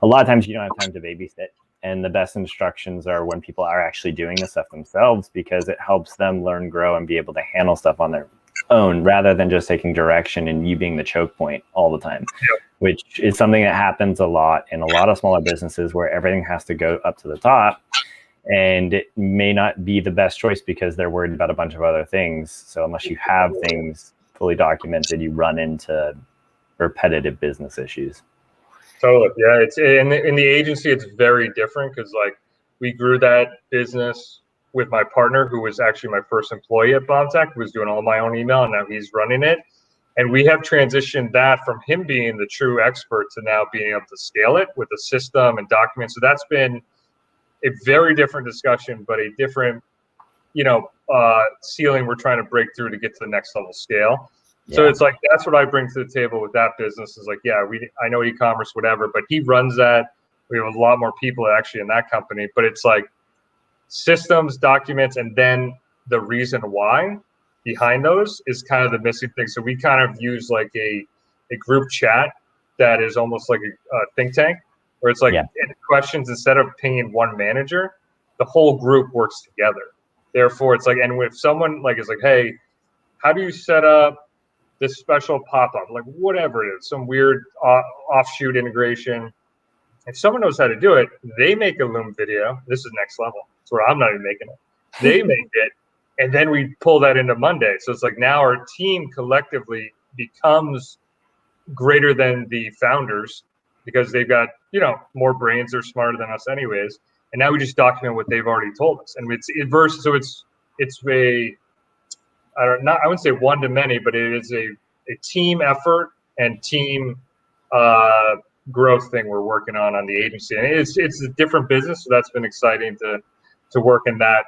a lot of times you don't have time to babysit. And the best instructions are when people are actually doing the stuff themselves, because it helps them learn, grow, and be able to handle stuff on their own rather than just taking direction and you being the choke point all the time, which is something that happens a lot in a lot of smaller businesses where everything has to go up to the top. And it may not be the best choice because they're worried about a bunch of other things. So unless you have things fully documented, you run into repetitive business issues. Totally. Yeah. It's in the agency, it's very different because like we grew that business with my partner, who was actually my first employee at BombTech, who was doing all my own email, and now he's running it. And we have transitioned that from him being the true expert to now being able to scale it with a system and documents. So that's been a very different discussion, but a different, ceiling we're trying to break through to get to the next level scale. Yeah. So it's like, that's what I bring to the table with that business is like, I know e-commerce, whatever, but he runs that. We have a lot more people actually in that company, but it's like systems, documents, and then the reason why behind those is kind of the missing thing. So we kind of use like a group chat that is almost like a think tank, where it's like questions, instead of pinging one manager, the whole group works together. Therefore, it's like, and if someone like is like, hey, how do you set up this special pop-up, like whatever it is, some weird offshoot integration. If someone knows how to do it, they make a Loom video. This is next level. It's where I'm not even making it. They make it, and then we pull that into Monday. So it's like now our team collectively becomes greater than the founders because they've got, more brains. They're smarter than us anyways. And now we just document what they've already told us. And it's inverse. So it's a, I wouldn't say one to many, but it is a team effort and team growth thing we're working on the agency. And it's a different business, so that's been exciting to work in that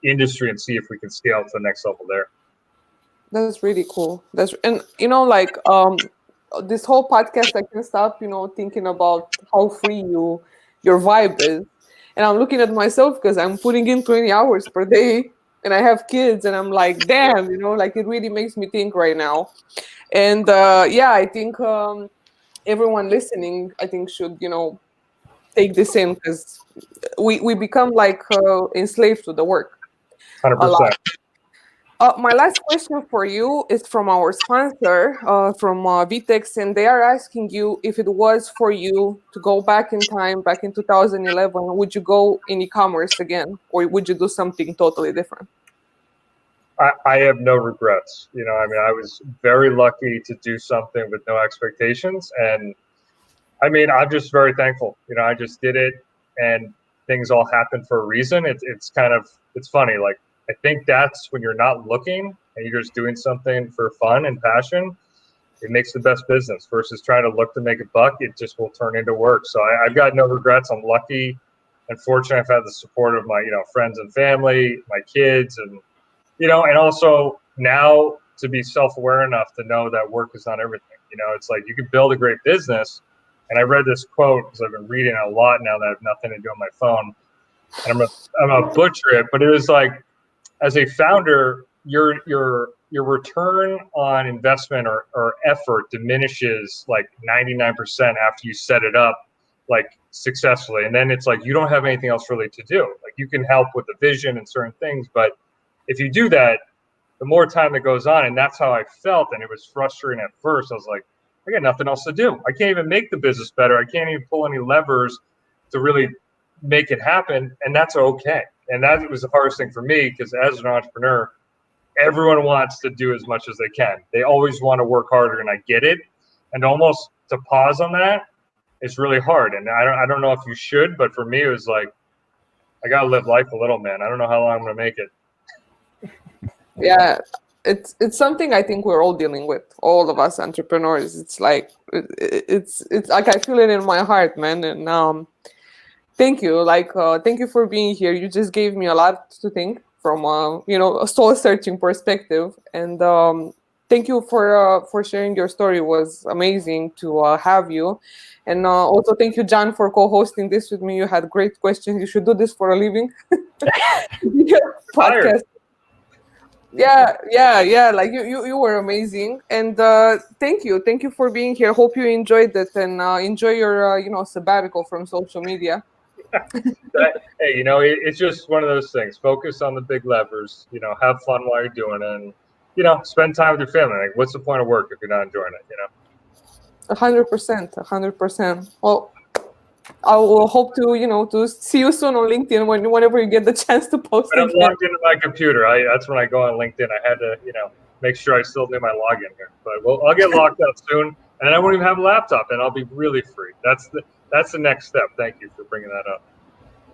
industry and see if we can scale to the next level there. That's really cool. This whole podcast, I can stop, thinking about how free your vibe is. And I'm looking at myself because I'm putting in 20 hours per day. And I have kids, and I'm like, damn, it really makes me think right now. And I think everyone listening, I think should, take this in, because we become like enslaved to the work. 100%. My last question for you is from our sponsor, from Vitex, and they are asking you, if it was for you to go back in time, back in 2011, would you go in e-commerce again, or would you do something totally different? I have no regrets. I was very lucky to do something with no expectations, and I'm just very thankful. I just did it, and things all happen for a reason. It's funny. Like, I think that's when you're not looking and you're just doing something for fun and passion, it makes the best business versus trying to look to make a buck. It just will turn into work. So I've got no regrets. I'm lucky and fortunate. I've had the support of my, friends and family, my kids, and, and also now to be self-aware enough to know that work is not everything. It's like you can build a great business. And I read this quote because I've been reading it a lot now that I have nothing to do on my phone. And I'm gonna butcher it, but it was like, as a founder, your return on investment or effort diminishes like 99% after you set it up, like successfully. And then it's like, you don't have anything else really to do. Like you can help with the vision and certain things, but if you do that, the more time that goes on, and that's how I felt. And it was frustrating at first. I was like, I got nothing else to do. I can't even make the business better. I can't even pull any levers to really make it happen. And that's okay. And that was the hardest thing for me, because as an entrepreneur, everyone wants to do as much as they can. They always want to work harder, and I get it. And almost to pause on that, it's really hard. And I don't know if you should, but for me, it was like, I got to live life a little, man. I don't know how long I'm going to make it. Yeah, it's something I think we're all dealing with, all of us entrepreneurs. It's like, it's like, I feel it in my heart, man. And thank you. Like, thank you for being here. You just gave me a lot to think from, a soul searching perspective. And thank you for sharing your story. It was amazing to have you. And also thank you, John, for co-hosting this with me. You had great questions. You should do this for a living. Podcast. Yeah. Like you were amazing. And thank you for being here. Hope you enjoyed it, and enjoy your sabbatical from social media. Hey, it's just one of those things. Focus on the big levers. Have fun while you're doing it, and spend time with your family. Like, what's the point of work if you're not enjoying it? 100%. Well, I will hope to see you soon on LinkedIn whenever you get the chance to post. When I'm logged into my computer, that's when I go on LinkedIn. I had to, make sure I still do my login here. But I'll get logged out soon, and I won't even have a laptop, and I'll be really free. That's the next step. Thank you for bringing that up.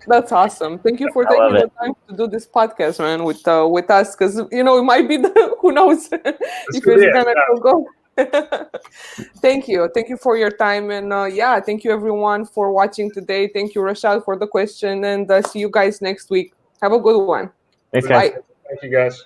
That's awesome. Thank you for taking the time to do this podcast, man, with us, because it might be who knows if it's gonna go. Thank you for your time, and thank you everyone for watching today. Thank you, Rashad, for the question, and see you guys next week. Have a good one. Thanks, guys. Thank you, guys.